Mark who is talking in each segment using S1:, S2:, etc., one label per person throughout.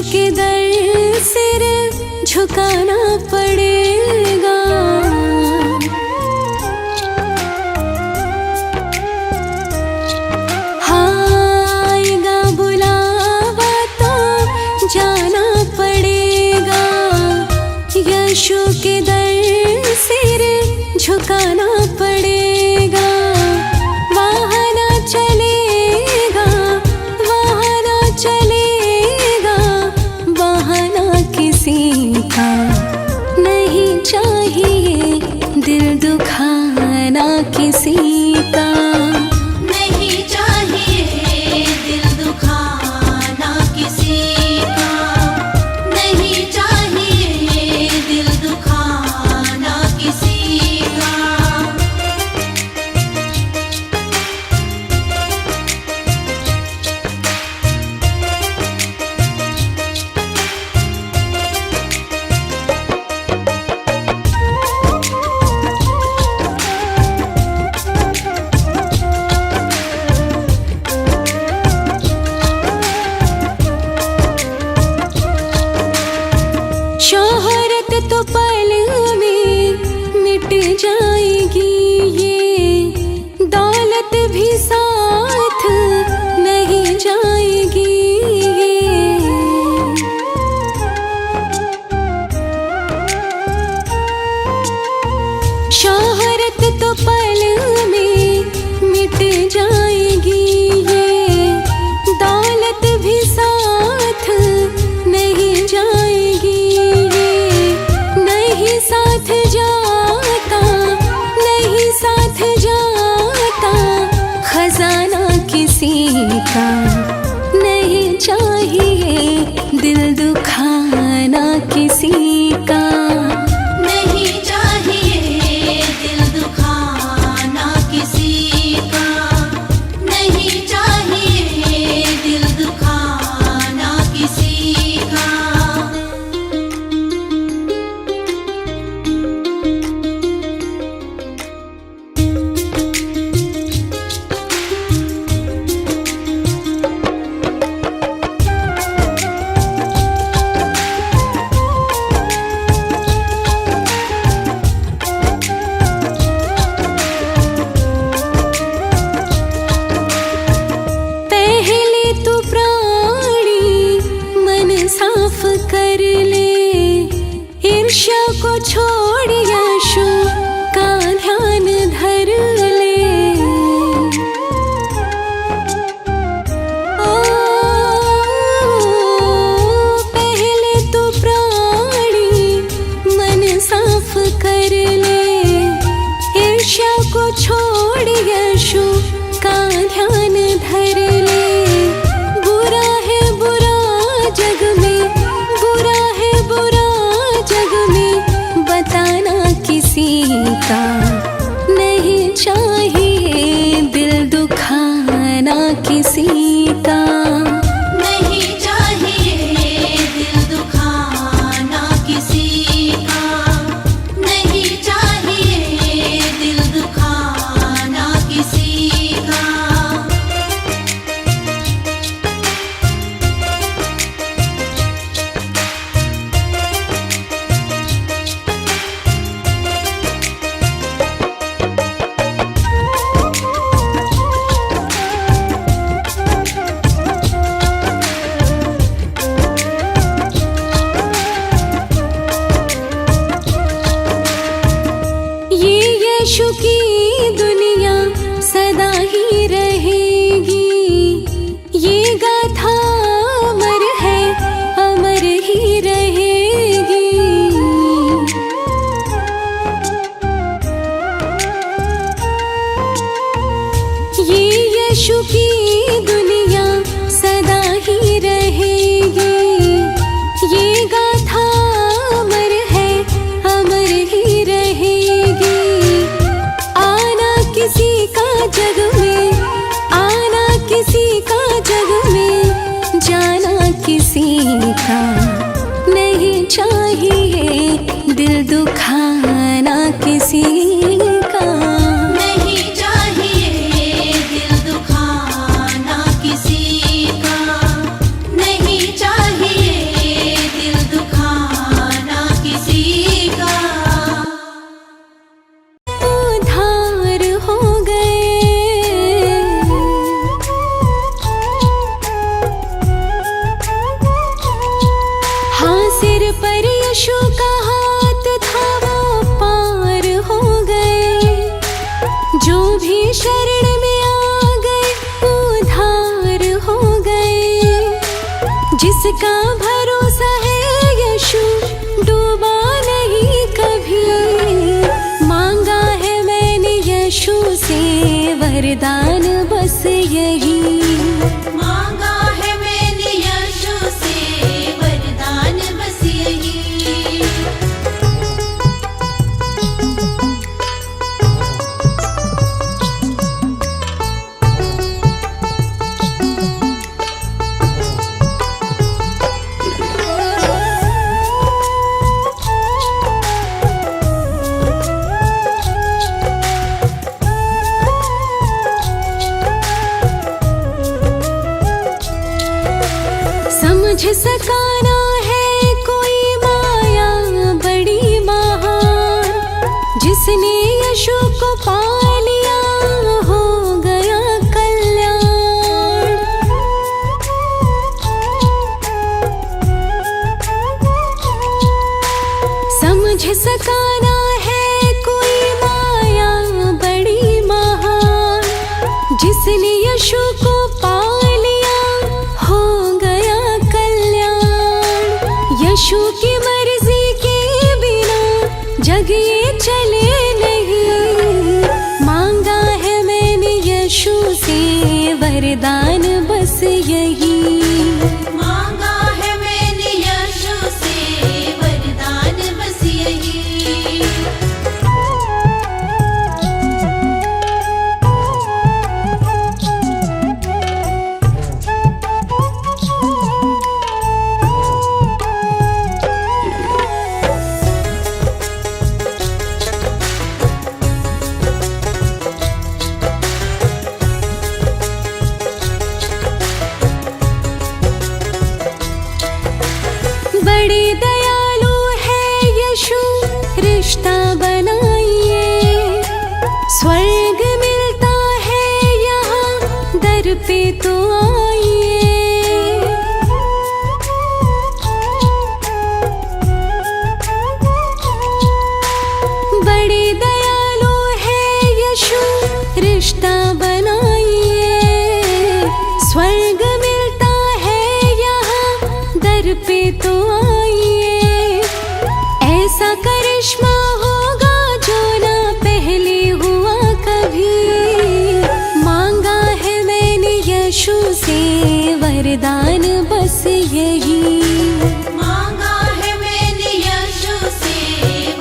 S1: के दर सिर झुकाना पड़ेगा। हाँ आएगा बुलावा तो जाना पड़ेगा। यीशु के दर सिर झुकाना पड़ेगा। वहाँ ना चलेगा, वहाँ ना चलेगा, वहाँ ना किसी का नहीं चाहिए दिल दुखाना किसी का।
S2: नहीं चाहिए दिल दुखाना किसी का। नहीं चाहिए दिल दुखाना किसी का।
S1: शोहरत तो पल में मिट जाएगी, ये दौलत भी साथ नहीं जाएगी। शोहरत तो पल में मिट जाएगी, ये दौलत भी साथ नहीं जाएगी। नहीं साथ जाता, नहीं साथ जाता, खजाना किसी का नहीं चाहिए दिल दुखाना किसी का।
S2: नहीं चाहिए दिल दुखाना किसी का। नहीं चाहिए दिल दुखाना किसी का।
S1: पहले तू प्राणी मन साफ कर ले, ईर्ष्या को छोड़ यीशु का ध्यान धर ले। ओ पहले तू प्राणी मन साफ कर ले, ईर्ष्या को छोड़ यीशु का ध्यान धर ले। बुरा है बुरा जग में, बुरा है बुरा जग में, बताना किसी का नहीं चाहिए दिल दुखाना किसी का।
S2: नहीं चाहिए दिल दुखाना किसी का। नहीं चाहिए दिल दुखाना किसी का।
S1: ये यीशु की दुनिया सदा ही रहेगी। ये गाथा अमर है, अमर ही रहेगी। ये यीशु की दुनिया सदा ही रहेगी। ये गाथा अमर है, अमर ही रहेगी। आना किसी का जग में, आना किसी का जग में, जाना किसी का नहीं चाहिए दिल दुखाना किसी का।
S2: नहीं चाहिए दिल दुखाना किसी का। नहीं चाहिए
S1: शरण में आ गए उद्धार हो गए। जिसका भरोसा है यीशु डूबा नहीं कभी। मांगा है मैंने यीशु से वरदान बस यही।
S2: मांगा है मैंने यीशु से वरदान बस यही।
S1: समझ सकाना है कोई माया बड़ी महान। जिसने यीशु को पा लिया हो गया कल्याण। समझ सकाना है कोई माया बड़ी महान। जिसने यीशु को पा लिया हो गया कल्याण। यीशु की मर्जी के बिना जग ये चले नहीं। मांगा है मैंने यीशु से वरदान बस यही।
S2: मांगा है मैंने यीशु से वरदान बस यही।
S1: बड़े दयालु है यीशु रिश्ता बनाइए। स्वर्ग मिलता है यहाँ दर पे तो आइए। बड़े दयालु है यीशु रिश्ता बनाइए। स्वर्ग मिलता है यहाँ दर पे तो आइए। ऐसा करिश्मा होगा जो ना पहले हुआ कभी। मांगा है मैंने यीशु से वरदान बस यही।
S2: मांगा है मैंने यीशु से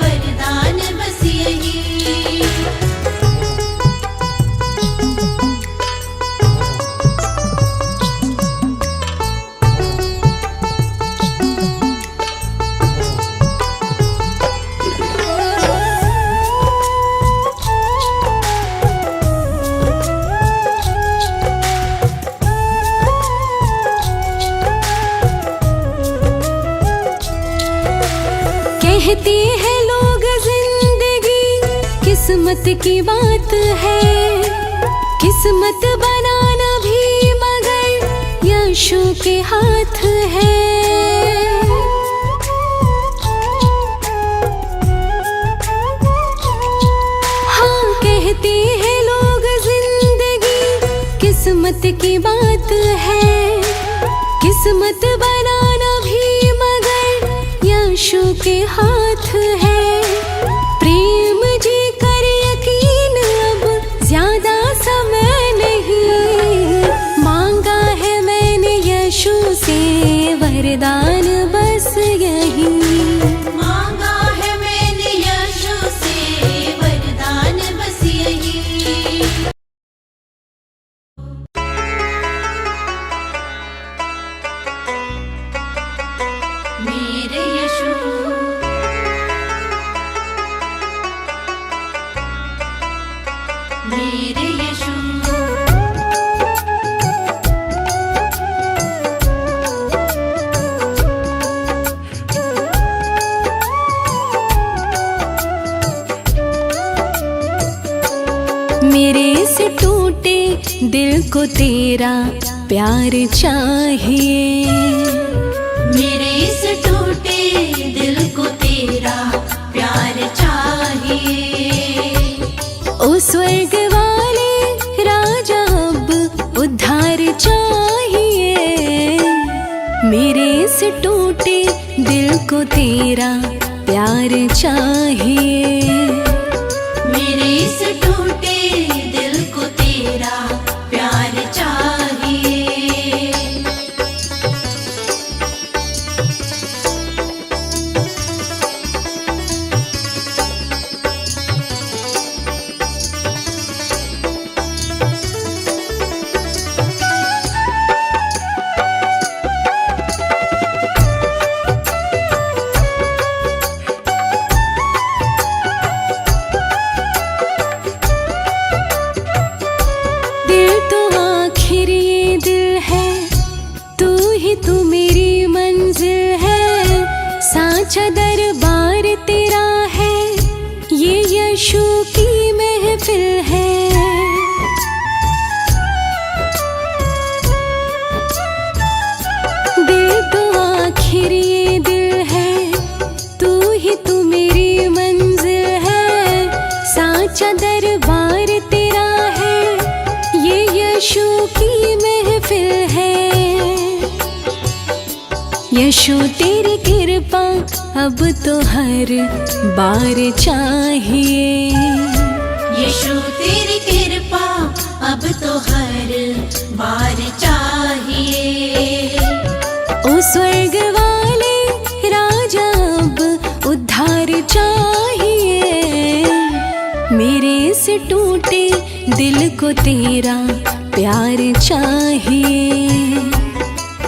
S2: वरदान बस यही।
S1: कहते हैं लोग जिंदगी किस्मत की बात है। किस्मत बनाना भी मगर यीशु के हाथ है। हाँ कहते हैं लोग जिंदगी किस्मत की बात है। किस्मत बनाना भी मगर यीशु के हाथ है। प्रेम जी कर यकीन अब ज्यादा समय नहीं। मांगा है मैंने यीशु से वरदान बस यही।
S2: मांगा है मैंने यीशु से वरदान बस यही। मेरे यीशु मेरे यीशु
S1: मेरे से टूटे दिल को तेरा प्यार चाहिए।
S2: मेरे इस टूटे दिल को तेरा प्यार चाहिए।
S1: ओ स्वर्ग वाले मेरे इस टूटे दिल को तेरा प्यार चाहिए।
S2: मेरे इस टूटे दिल को तेरा प्यार चाहिए।
S1: दिल तो आखिर ये दिल है, तू ही तू मेरी मंजिल है। साचा दरबार तेरा है, ये यीशु की महफिल है। दिल तो आखिर ये दिल है, तू ही तू मेरी मंजिल है। साचा दरबार तेरा है, ये यीशु की महफिल है। यीशु तेरी कृपा अब तो हर बार चाहिए।
S2: यीशु तेरी कृपा अब तो हर बार चाहिए।
S1: ओ स्वर्ग वाले राजा अब उद्धार चाहिए। मेरे इस टूटे दिल को तेरा प्यार चाहिए।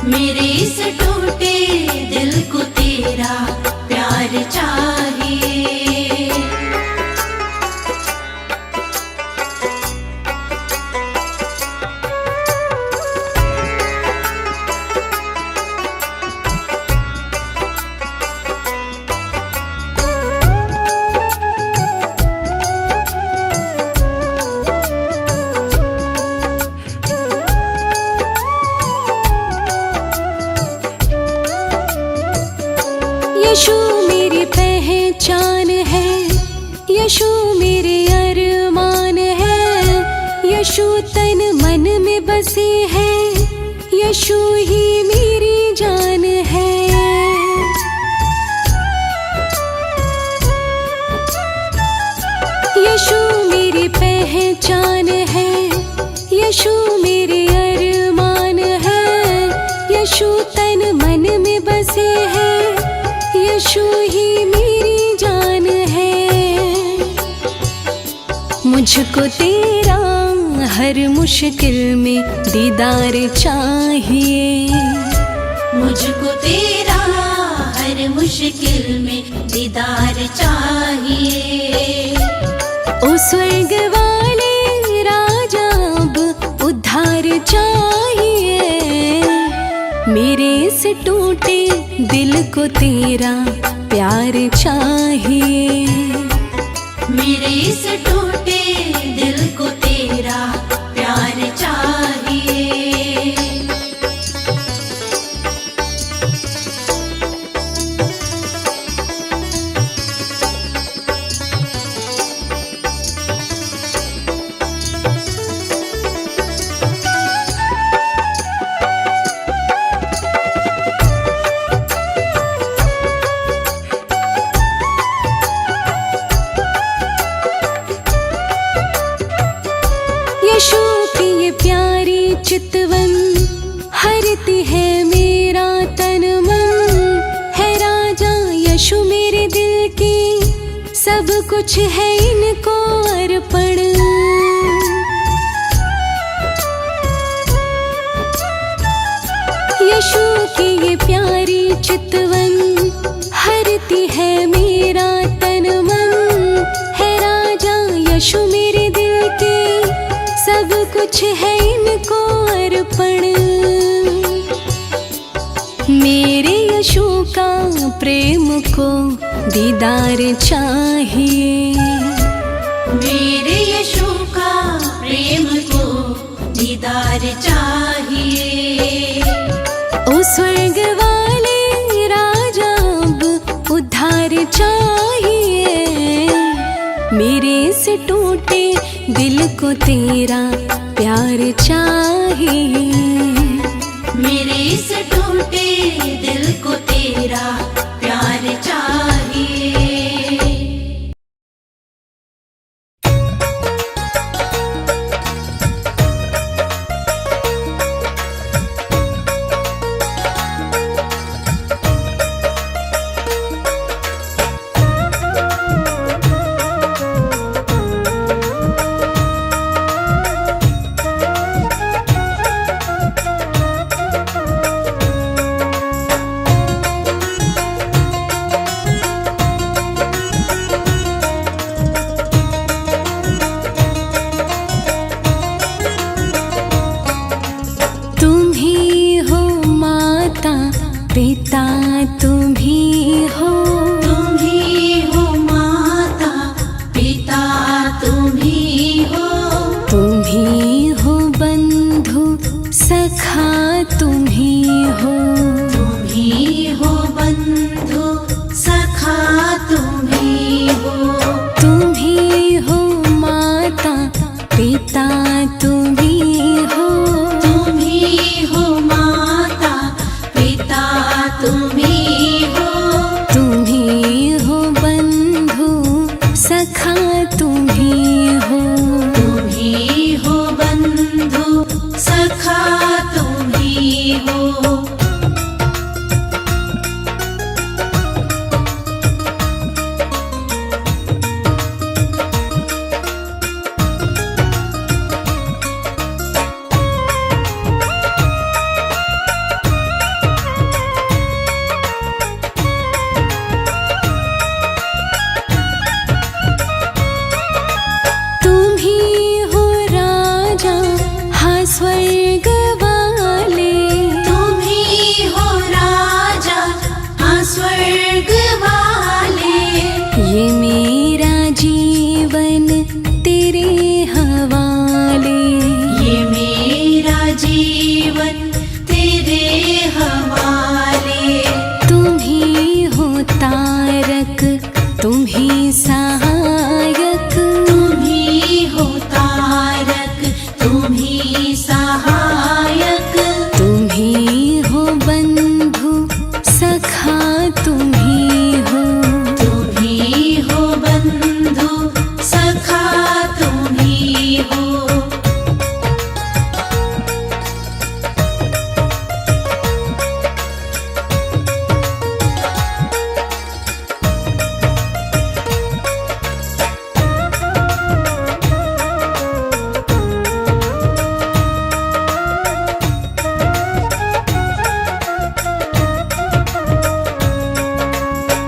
S2: मेरे इस टूटे दिल को तेरा प्यार चाहिए।
S1: यीशु मेरी पहचान है, यीशु मेरे अरमान है। यीशु तन मन में बसे है, यीशु ही मेरी जान है। यीशु मेरी पहचान है, यीशु मेरे अरमान है। यीशु तन मन में बसे है, यीशु ही मेरी जान है। मुझको तेरा हर मुश्किल में दीदार चाहिए।
S2: मुझको तेरा हर मुश्किल में दीदार चाहिए।
S1: ओ स्वर्ग वाले राजा अब उद्धार चाहिए। मेरे इस टूटे दिल को तेरा प्यार चाहिए।
S2: मेरे इस टूटे दिल को तेरा प्यार चाहिए।
S1: यीशु की ये प्यारी चितवन हरती है मेरा तन मन। है राजा यीशु मेरे दिल की, सब कुछ है इनको अर्पण। यीशु की ये प्यारी चितवन हरती है मेरा तन मन। है राजा यीशु मेरे दिल की, सब कुछ है इनको अर्पण। मेरे यीशु का प्रेम को दीदार चाहिए।
S2: मेरे यीशु का प्रेम को दीदार चाहिए।
S1: ओ स्वर्ग वाले राजा अब उद्धार चाहिए। मेरे इस टूटे दिल को तेरा प्यार चाहिए।
S2: मेरे इस टूटे दिल को तेरा प्यार चाहिए।
S1: पिता तुम ही हो,
S2: तुम ही हो माता पिता तुम ही हो,
S1: तुम ही हो बंधु सखा तुम ही हो,
S2: तुम ही हो बंधु सखा तुम ही हो,
S1: तुम ही हो माता पिता तुम ही हो,
S2: तुम ही हो माता पिता तुम ही हो,
S1: तुम ही हो बंधु सखा तुम ही हो,
S2: तुम ही हो बंधु सखा तुम ही हो।
S1: स्वर्ग वाले
S2: तुम ही हो राजा, हाँ स्वर्ग वाले,
S1: ये मेरा जीवन तेरे हवाले,
S2: ये मेरा जीवन तेरे हवाले,
S1: तुम ही हो तारक तुम ही सहायक,
S2: तुम ही हो तारक तुम ही सहायक,
S1: तुम ही हो बंधु सखा तुम ही हो,
S2: तुम ही हो बंधु सखा तुम ही हो।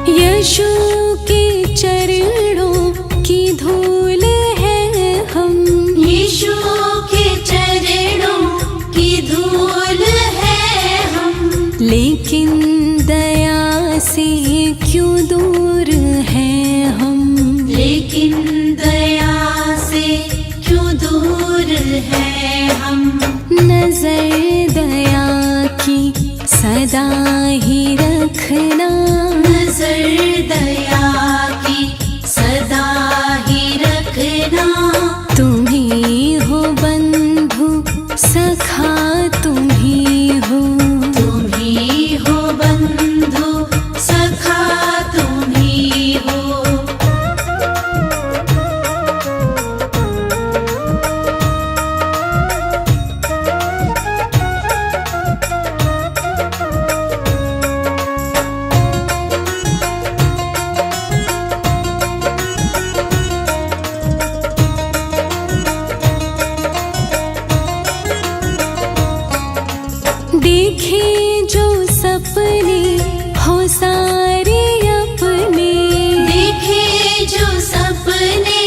S1: यीशु के चरणों की धूल है हम,
S2: यीशु के चरणों की धूल है हम,
S1: लेकिन दया से क्यों दूर है हम,
S2: लेकिन दया से क्यों दूर है हम,
S1: नजर दया की सदा ही रखना,
S2: नजर दया की सदा ही रखना,
S1: तुम ही हो बंधु सखा तुम ही हो,
S2: तुम ही हो बंधु सखा तुम ही हो।
S1: देखे जो सपने हो सारे अपने,
S2: देखे जो सपने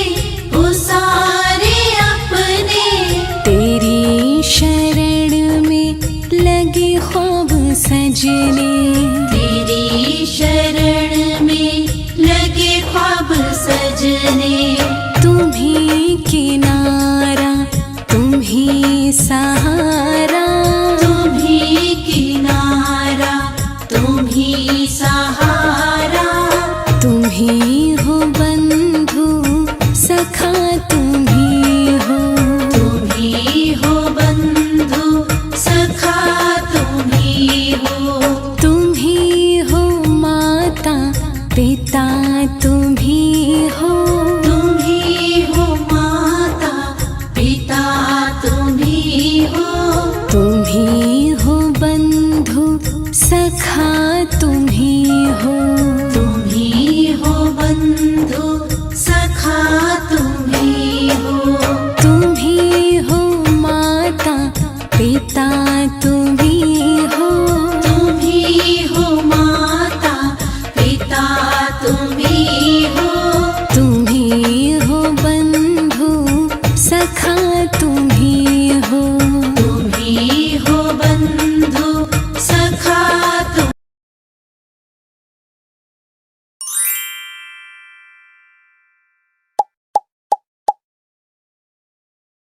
S2: वो सारे अपने,
S1: तेरी शरण में लगे ख्वाब सजने,
S2: तेरी शरण में लगे ख्वाब सजने,
S1: तुम ही किनारा तुम ही सहारा,
S2: तुम ही किनारा तुम ही सहारा,
S1: तुम ही हो बंधु सखा तुम ही हो,
S2: तुम ही हो बंधु सखा तुम
S1: तुम्ही हो बंधु सखा तुम्ही हो,
S2: तुम्ही हो बंधु सखा तुम्ही हो,
S1: तुम्ही हो माता पिता तुम्ही